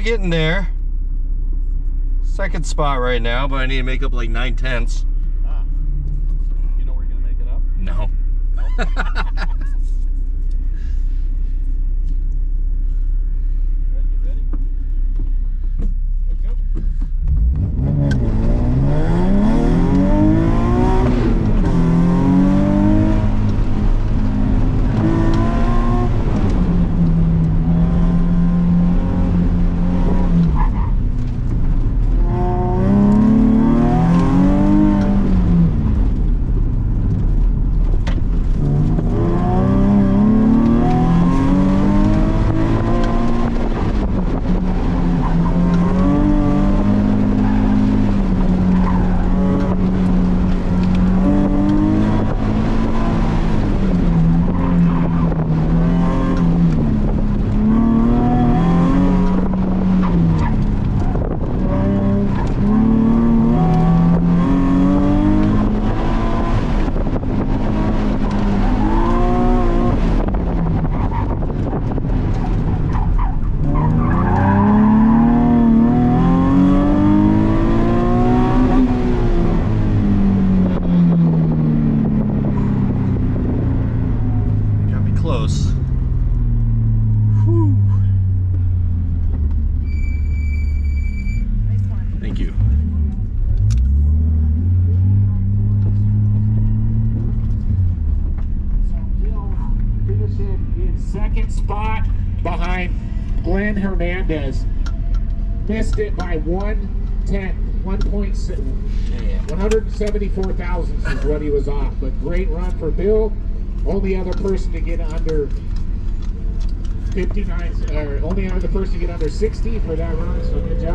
Getting there. Second spot right now, but I need to make up like 9/10. Ah. You know where you're gonna make it up? No. Ready? Let's go. Missed it by 174 thousandths is what he was off, but great run for Bill. Only other person to get under 59, or only other person to get under 60 for that run, so good job.